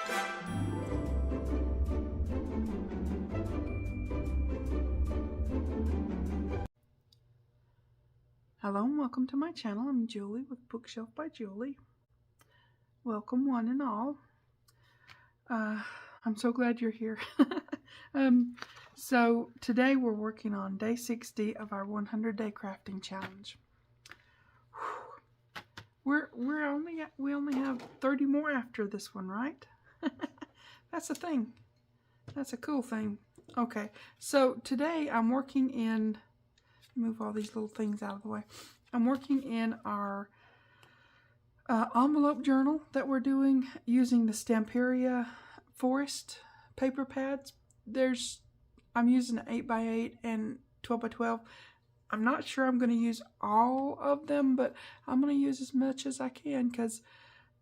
Hello and welcome to my channel. I'm Julie with Bookshelf by Julie. Welcome one and all. I'm so glad you're here. So today we're working on day 60 of our 100-day crafting challenge. We only have 30 more after this one, right? That's a thing. That's a cool thing. Okay, so today I'm working in, move all these little things out of the way. I'm working in our envelope journal that we're doing using the Stamperia forest paper pads. I'm using 8x8 and 12x12. I'm not sure I'm going to use all of them, but I'm going to use as much as I can because,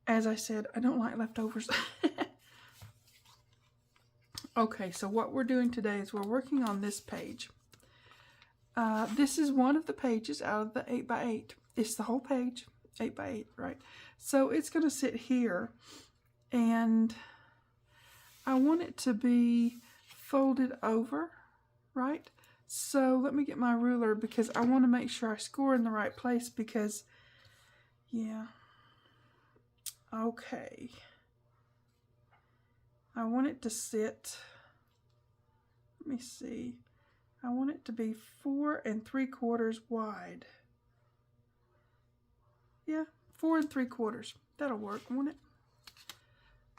as I said, I don't like leftovers. Okay, so what we're doing today is we're working on this page. This is one of the pages out of the 8x8. It's the whole page, 8x8, right? So it's going to sit here, and I want it to be folded over, right? So let me get my ruler because I want to make sure I score in the right place because, yeah. Okay. I want it to sit, let me see. I want it to be 4 3/4 wide. Yeah, 4 3/4. That'll work, won't it?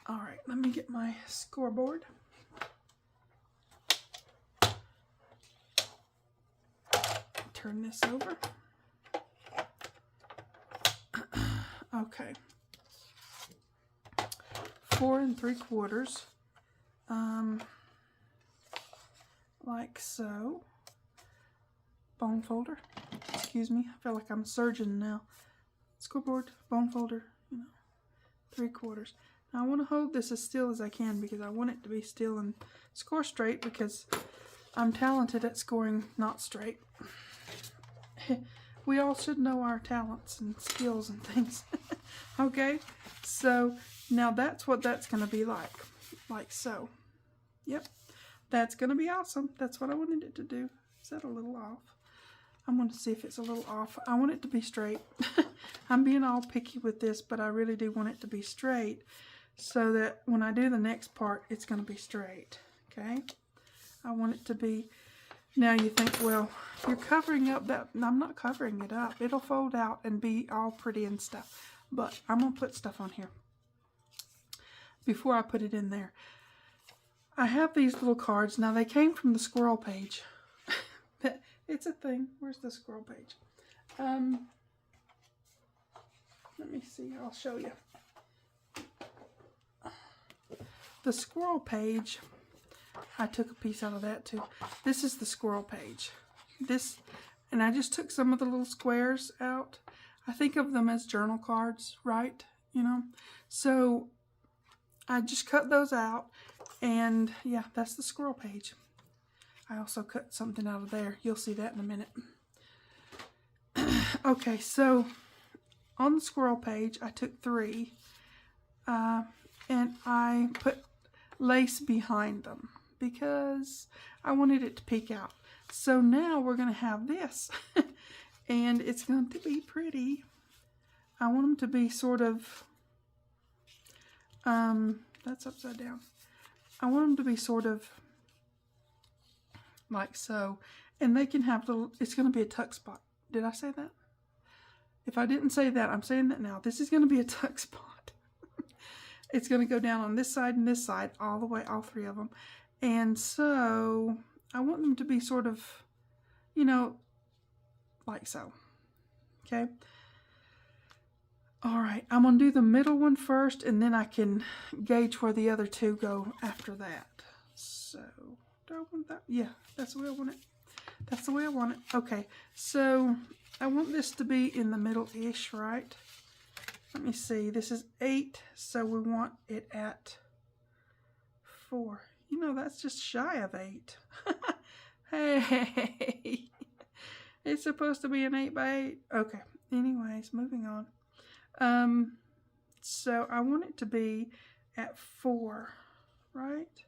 All right, let me get my scoreboard. Turn this over. Okay. 4 3/4. Like so. Bone folder. Excuse me. I feel like I'm a surgeon now. Scoreboard, bone folder, 3/4. Now I want to hold this as still as I can because I want it to be still and score straight because I'm talented at scoring not straight. We all should know our talents and skills and things. Okay, so now that's what that's going to be like so. Yep, that's going to be awesome. That's what I wanted it to do. Is that a little off? I'm going to see if it's a little off. I want it to be straight. I'm being all picky with this, but I really do want it to be straight so that when I do the next part, it's going to be straight. Okay? I want it to be... Now you think, well, you're covering up that... I'm not covering it up. It'll fold out and be all pretty and stuff. But I'm going to put stuff on here before I put it in there. I have these little cards. Now, they came from the squirrel page. It's a thing. Where's the squirrel page? Let me see. I'll show you. The squirrel page, I took a piece out of that too. This is the squirrel page. This, and I just took some of the little squares out. I think of them as journal cards, right? You know? So, I just cut those out. And, yeah, that's the squirrel page. I also cut something out of there. You'll see that in a minute. Okay, so on the squirrel page, I took 3 and I put lace behind them because I wanted it to peek out. So now we're going to have this and it's going to be pretty. I want them to be sort of, that's upside down. I want them to be sort of like so, and they can have little, it's going to be a tuck spot. Did I say that? If I didn't say that, I'm saying that now. This is going to be a tuck spot. It's going to go down on this side and this side, all the way, all 3 of them. And so, I want them to be sort of, you know, like so. Okay? Alright, I'm going to do the middle one first, and then I can gauge where the other 2 go after that. So, do I want that? Yeah, that's the way I want it. That's the way I want it. Okay, so I want this to be in the middle-ish, right? Let me see. This is 8, so we want it at 4. You know, that's just shy of 8. Hey! It's supposed to be an 8x8. Okay, anyways, moving on. So I want it to be at 4, right?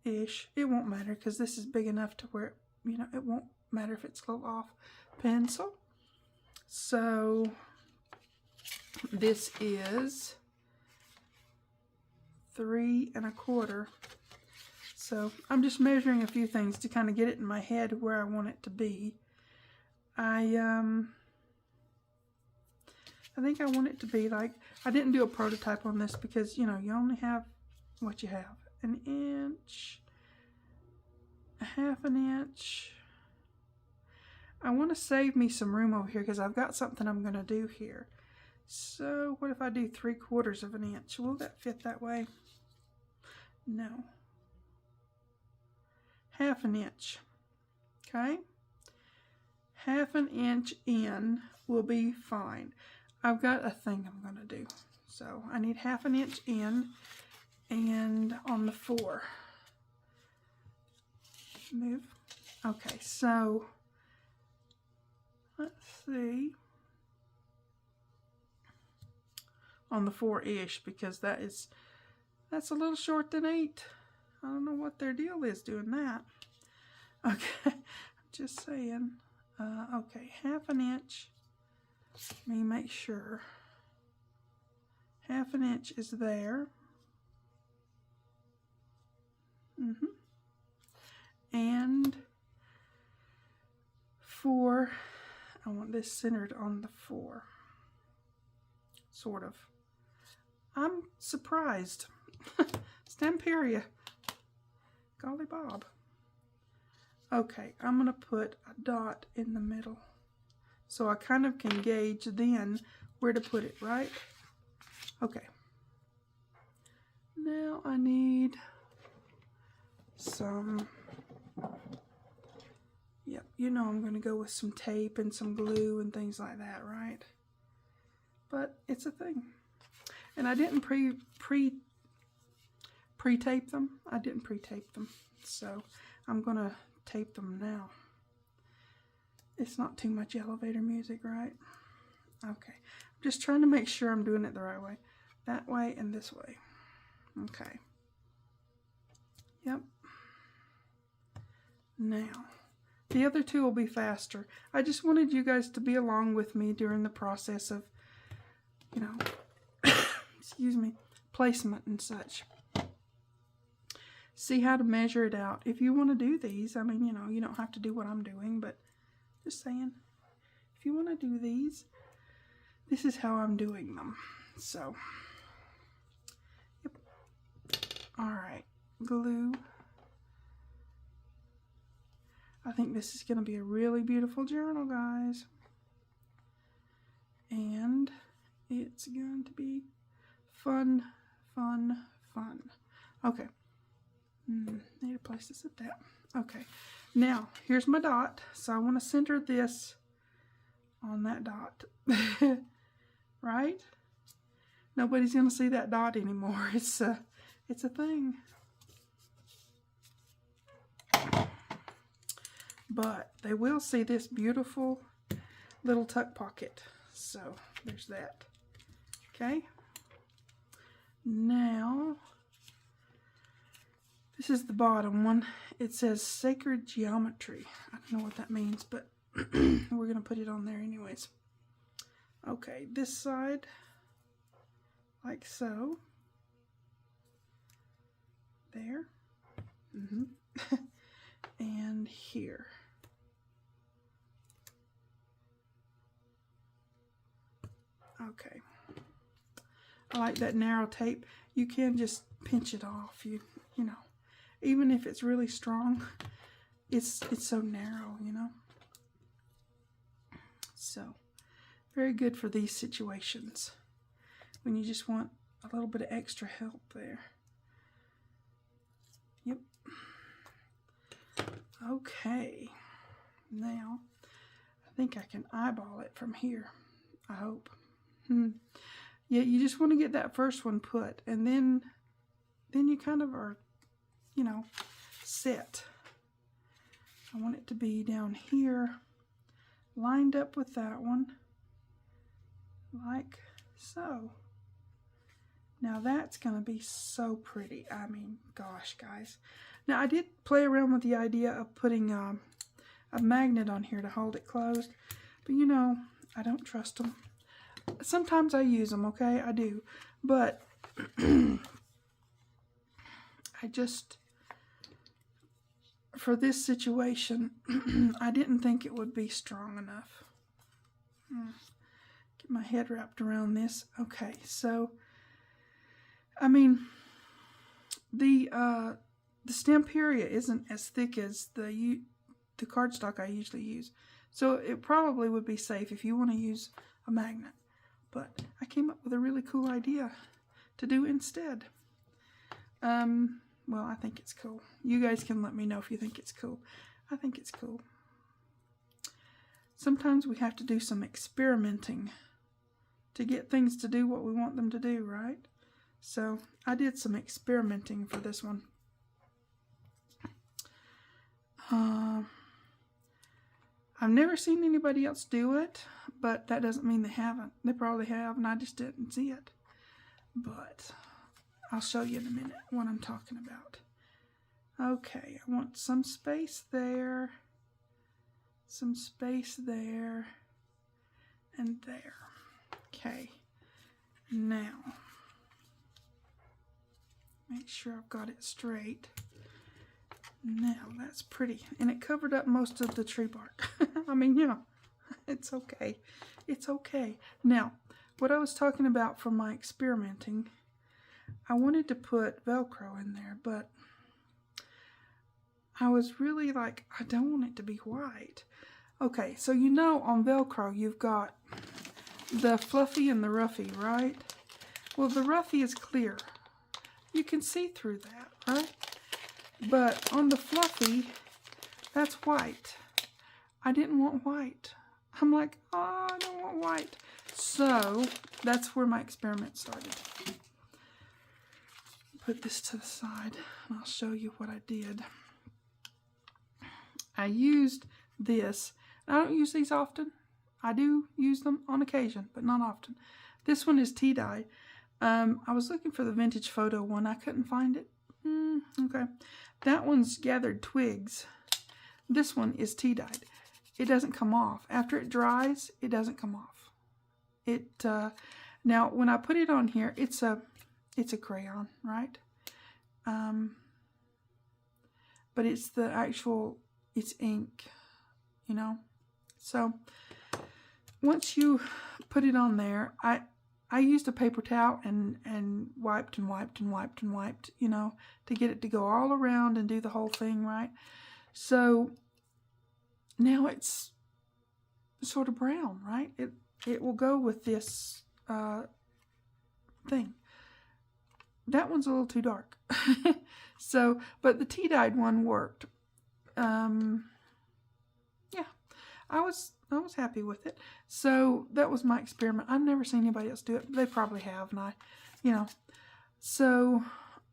Ish. It won't matter because this is big enough to where, you know, it won't matter if it's a little off pencil. So this is 3 1/4. So I'm just measuring a few things to kind of get it in my head where I want it to be. I think I want it to be like, I didn't do a prototype on this because, you know, you only have what you have. 1 inch, 1/2 inch. I want to save me some room over here because I've got something I'm going to do here. So what if I do 3/4 of an inch? Will that fit that way? No. 1/2 inch. Okay. 1/2 inch in will be fine. I've got a thing I'm going to do. So I need 1/2 inch in and on the 4. Move. Okay, so let's see. On the 4-ish because that's a little short than 8. I don't know what their deal is doing that. Okay, just saying. Okay, 1/2 inch. Let me make sure. 1/2 inch is there. And 4. I want this centered on the 4. Sort of. I'm surprised. Stamperia. Golly Bob. Okay, I'm going to put a dot in the middle. So I kind of can gauge then where to put it, right? Okay. Now I need some, yep, you know I'm going to go with some tape and some glue and things like that, right? But it's a thing. And I didn't pre-tape them. I didn't pre-tape them. So I'm going to tape them now. It's not too much elevator music, right? Okay. I'm just trying to make sure I'm doing it the right way. That way and this way. Okay. Yep. Now, the other two will be faster. I just wanted you guys to be along with me during the process of, you know, excuse me, placement and such. See how to measure it out. If you want to do these, I mean, you know, you don't have to do what I'm doing, but just saying, if you want to do these, this is how I'm doing them. So, yep. All right, glue. I think this is going to be a really beautiful journal, guys. And it's going to be fun, fun, fun. Okay. Need a place to sit that. Okay. Now, here's my dot. So I want to center this on that dot. Right? Nobody's going to see that dot anymore. It's a thing. But they will see this beautiful little tuck pocket. So there's that. Okay. Now, this is the bottom one. It says Sacred Geometry. I don't know what that means, but we're going to put it on there anyways. Okay, this side, like so. There. And here. Okay. I like that narrow tape. You can just pinch it off. You know, even if it's really strong, it's so narrow, you know. So, very good for these situations when you just want a little bit of extra help there. Yep. Okay. Now, I think I can eyeball it from here. I hope. Yeah, you just want to get that first one put, and then you kind of are, you know, set. I want it to be down here, lined up with that one, like so. Now that's going to be so pretty. I mean, gosh, guys. Now I did play around with the idea of putting a magnet on here to hold it closed. But you know, I don't trust them. Sometimes I use them, okay? I do. But I just, for this situation, I didn't think it would be strong enough. Get my head wrapped around this. Okay, so, I mean, the Stamperia isn't as thick as the cardstock I usually use. So it probably would be safe if you want to use a magnet. But I came up with a really cool idea to do instead. Well, I think it's cool. You guys can let me know if you think it's cool. I think it's cool. Sometimes we have to do some experimenting to get things to do what we want them to do, right? So I did some experimenting for this one. I've never seen anybody else do it, but that doesn't mean they haven't. They probably have, and I just didn't see it. But I'll show you in a minute what I'm talking about. Okay, I want some space there, some space there, and there. Okay, now, make sure I've got it straight. Now, that's pretty. And it covered up most of the tree bark. I mean, you know, it's okay. It's okay. Now, what I was talking about from my experimenting, I wanted to put Velcro in there, but I was really like, I don't want it to be white. Okay, so you know on Velcro you've got the fluffy and the roughy, right? Well, the roughy is clear. You can see through that, right? But on the fluffy, that's white. I didn't want white. I'm like, oh, I don't want white. So that's where my experiment started. Put this to the side and I'll show you what I did. I used this. I don't use these often. I do use them on occasion, but not often. This one is tea-dyed. I was looking for the vintage photo one. I couldn't find it. Okay. That one's gathered twigs. This one is tea-dyed. It doesn't come off. After it dries, it doesn't come off. Now, when I put it on here, it's a crayon, right? But it's the actual, it's ink, you know? So, once you put it on there, I used a paper towel and wiped and wiped and wiped and wiped, you know, to get it to go all around and do the whole thing, right? So, now it's sort of brown, right? It will go with this thing. That one's a little too dark. So, but the tea-dyed one worked. Yeah, I was happy with it. So that was my experiment. I've never seen anybody else do it. They probably have, and you know. So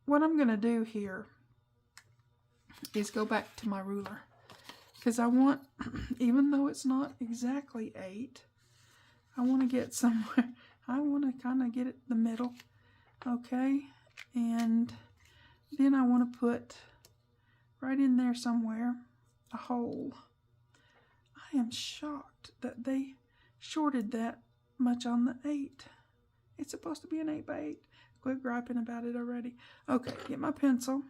what I'm going to do here is go back to my ruler. Because I want, even though it's not exactly 8, I want to get somewhere. I want to kind of get it in the middle. Okay. And then I want to put right in there somewhere a hole. I am shocked that they shorted that much on the 8. It's supposed to be an 8 by 8. Quit griping about it already. Okay, get my pencil.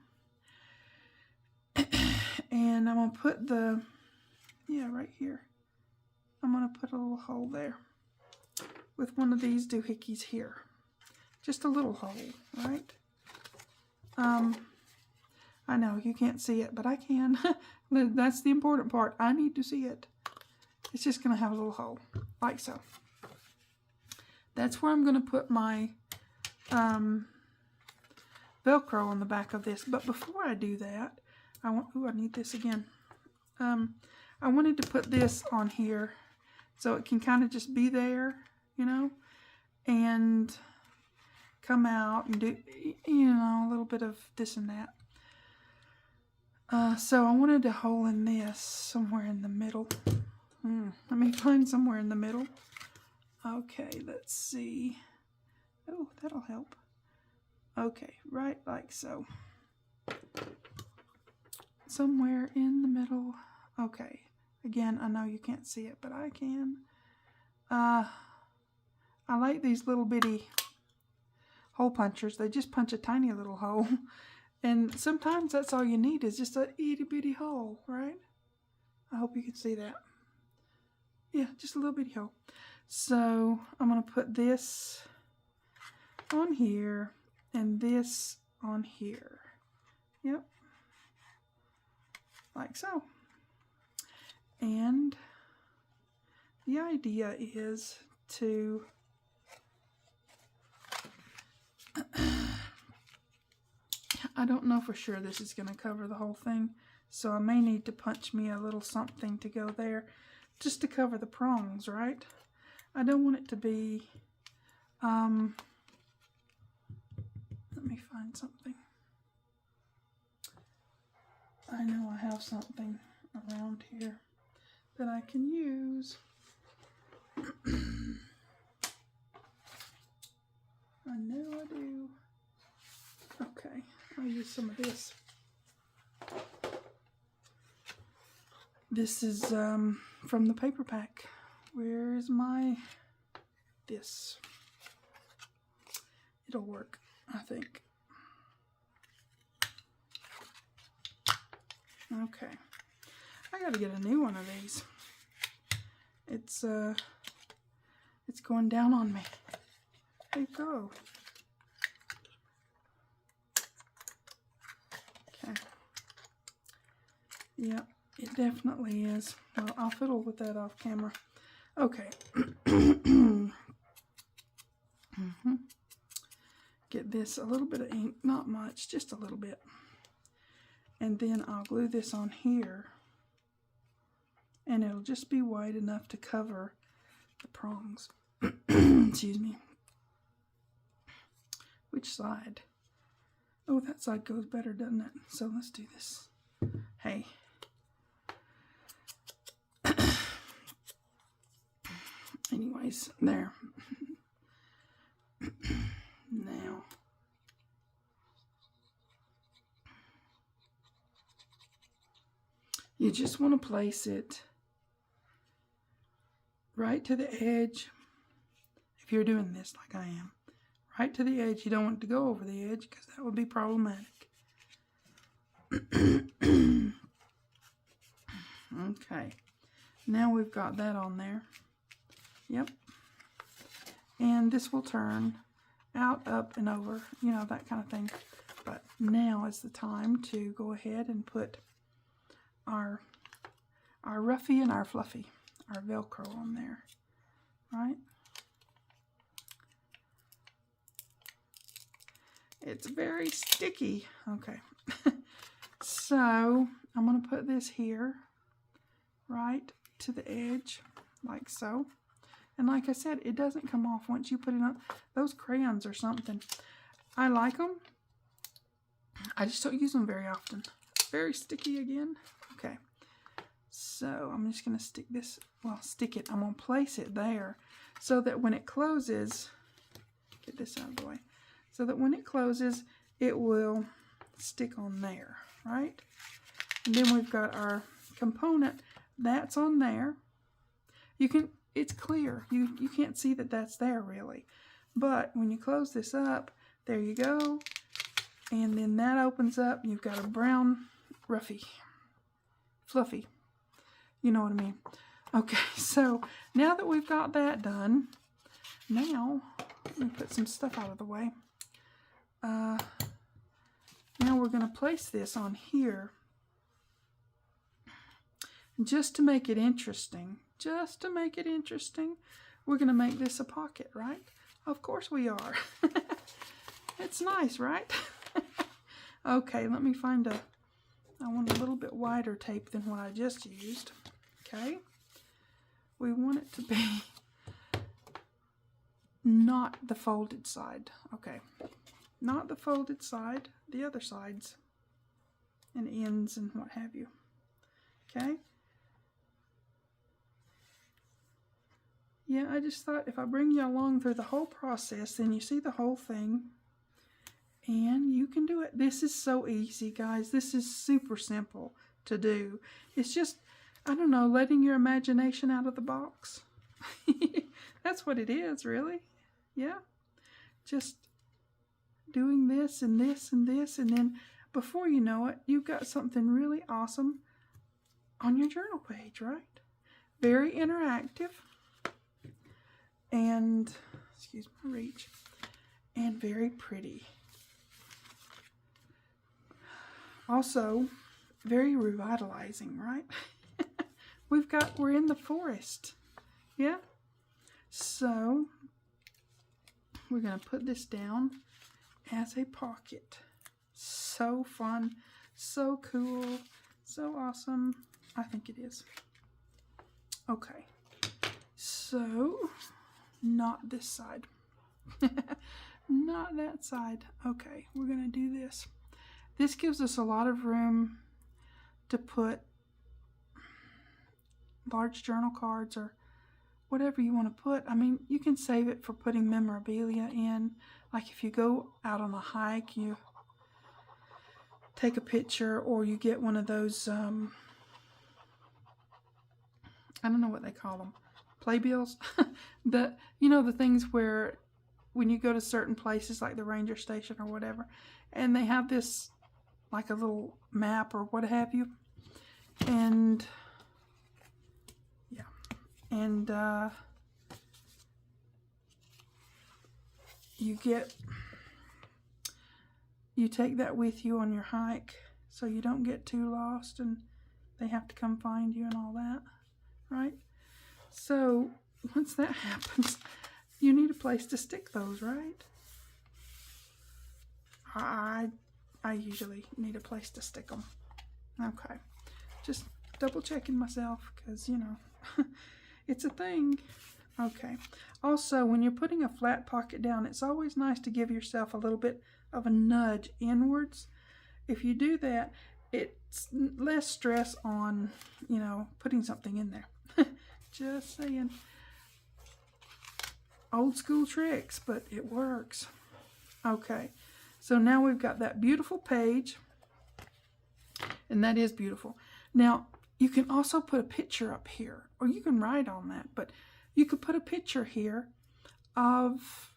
And I'm going to put the, right here. I'm going to put a little hole there with one of these doohickeys here. Just a little hole, right? I know you can't see it, but I can. That's the important part. I need to see it. It's just going to have a little hole, like so. That's where I'm going to put my Velcro on the back of this. But before I do that, I need this again. I wanted to put this on here so it can kind of just be there, you know, and come out and do, a little bit of this and that. So I wanted a hole in this somewhere in the middle. Let me find somewhere in the middle. Okay, let's see. Oh, that'll help. Okay, right like so. Somewhere in the middle. Okay. Again, I know you can't see it, but I can. I like these little bitty hole punchers. They just punch a tiny little hole. And sometimes that's all you need is just a itty bitty hole, right? I hope you can see that. Yeah, just a little bitty hole. So I'm going to put this on here and this on here. Yep. Like so. And the idea is to I don't know for sure this is going to cover the whole thing, so I may need to punch me a little something to go there just to cover the prongs, right? I don't want it to be let me find something. I know I have something around here that I can use. I know I do. Okay, I'll use some of this. This is from the paper pack. Where is my this? It'll work, I think. Okay. I gotta get a new one of these. It's going down on me. There you go. Okay. Yep, it definitely is. Well, I'll fiddle with that off camera. Okay. Get this, a little bit of ink, not much, just a little bit. And then I'll glue this on here. And it'll just be wide enough to cover the prongs. Excuse me. Which side? Oh, that side goes better, doesn't it? So let's do this. Hey. Anyways, there. Now. You just want to place it right to the edge. If you're doing this like I am. Right to the edge. You don't want it to go over the edge because that would be problematic. Okay. Now we've got that on there. Yep. And this will turn out, up, and over. You know, that kind of thing. But now is the time to go ahead and put our roughy and our fluffy, our Velcro on there, right? It's very sticky. Okay. So I'm going to put this here, right to the edge, like so. And like I said, it doesn't come off once you put it on. Those crayons or something, I like them. I just don't use them very often. Very sticky again. Okay. So I'm just going to stick this, well, stick it. I'm going to place it there so that when it closes, get this out of the way, so that when it closes, it will stick on there, right? And then we've got our component. That's on there. You can, it's clear. You can't see that that's there really. But when you close this up, there you go. And then that opens up. You've got a brown roughy, fluffy. You know what I mean. Okay, so now that we've got that done, now let me put some stuff out of the way. Now we're going to place this on here just to make it interesting. Just to make it interesting, we're going to make this a pocket, right? Of course we are. It's nice, right? Okay, let me find I want a little bit wider tape than what I just used. Okay. We want it to be not the folded side. Okay. Not the folded side, the other sides and ends and what have you. Okay. Yeah, I just thought if I bring you along through the whole process, then you see the whole thing. And you can do it. This is so easy, guys. This is super simple to do. It's just, I don't know, letting your imagination out of the box. That's what it is, really. Yeah. Just doing this and this and this, and then before you know it, you've got something really awesome on your journal page, right? Very interactive, and, excuse my reach, and very pretty. Also, very revitalizing, right? We're in the forest. Yeah? So, we're going to put this down as a pocket. So fun, so cool, so awesome. I think it is. Okay, so not this side. Not that side. Okay, we're going to do this. This gives us a lot of room to put large journal cards or whatever you want to put. I mean, you can save it for putting memorabilia in. Like if you go out on a hike, you take a picture, or you get one of those, I don't know what they call them, playbills. The things where when you go to certain places like the ranger station or whatever, and they have this like a little map or what have you, and yeah, and you take that with you on your hike so you don't get too lost and they have to come find you and all that, right? So once that happens, you need a place to stick those, right? I usually need a place to stick them. Okay, just double checking myself because, it's a thing. Okay, also when you're putting a flat pocket down, it's always nice to give yourself a little bit of a nudge inwards. If you do that, it's less stress on, putting something in there. Just saying. Old school tricks, but it works. Okay, so now we've got that beautiful page, and that is beautiful. Now, you can also put a picture up here, or you can write on that, but you could put a picture here of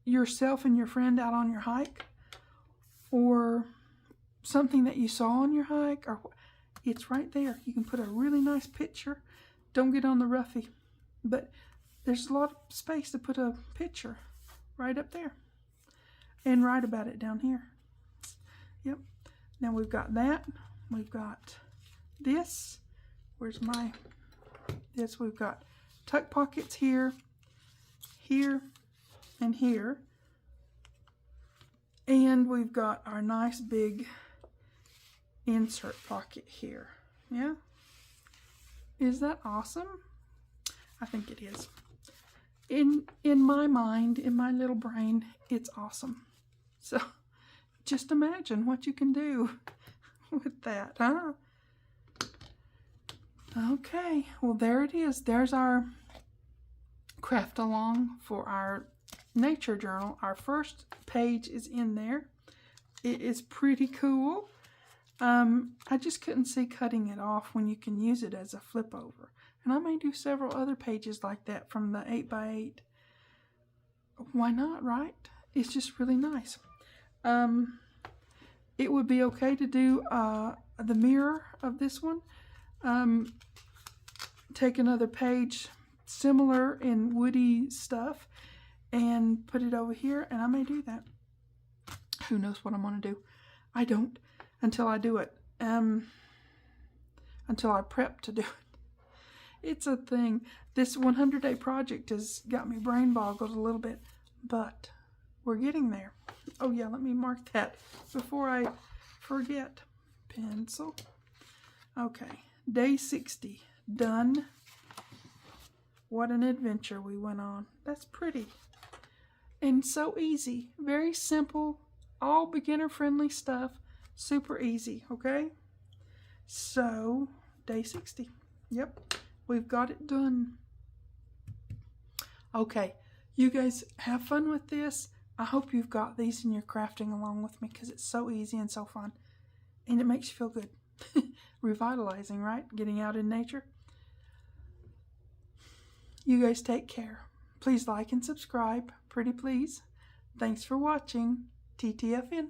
yourself and your friend out on your hike, or something that you saw on your hike, or it's right there. You can put a really nice picture. Don't get on the roughy, but there's a lot of space to put a picture right up there and write about it down here. Yep. Now we've got that. We've got this. Where's this? We've got tuck pockets here, here, and here. And we've got our nice big insert pocket here. Yeah? Is that awesome? I think it is. In my mind, in my little brain, it's awesome. So just imagine what you can do with that, huh? Okay, well there it is. There's our craft along for our nature journal. Our first page is in there. It is pretty cool. I just couldn't see cutting it off when you can use it as a flip over. And I may do several other pages like that from the 8x8. Why not, right? It's just really nice. It would be okay to do the mirror of this one. Take another page similar in woody stuff and put it over here, and I may do that. Who knows what I'm going to do? I don't until I do it. Until I prep to do it. It's a thing. This 100-day project has got me brain boggled a little bit, but we're getting there. Oh yeah, let me mark that before I forget. Pencil. Okay, day 60, done. What an adventure we went on. That's pretty. And so easy. Very simple, all beginner-friendly stuff. Super easy, okay? So, day 60. Yep, we've got it done. Okay, you guys have fun with this. I hope you've got these in your crafting along with me because it's so easy and so fun. And it makes you feel good. Revitalizing, right? Getting out in nature. You guys take care. Please like and subscribe. Pretty please. Thanks for watching. TTFN.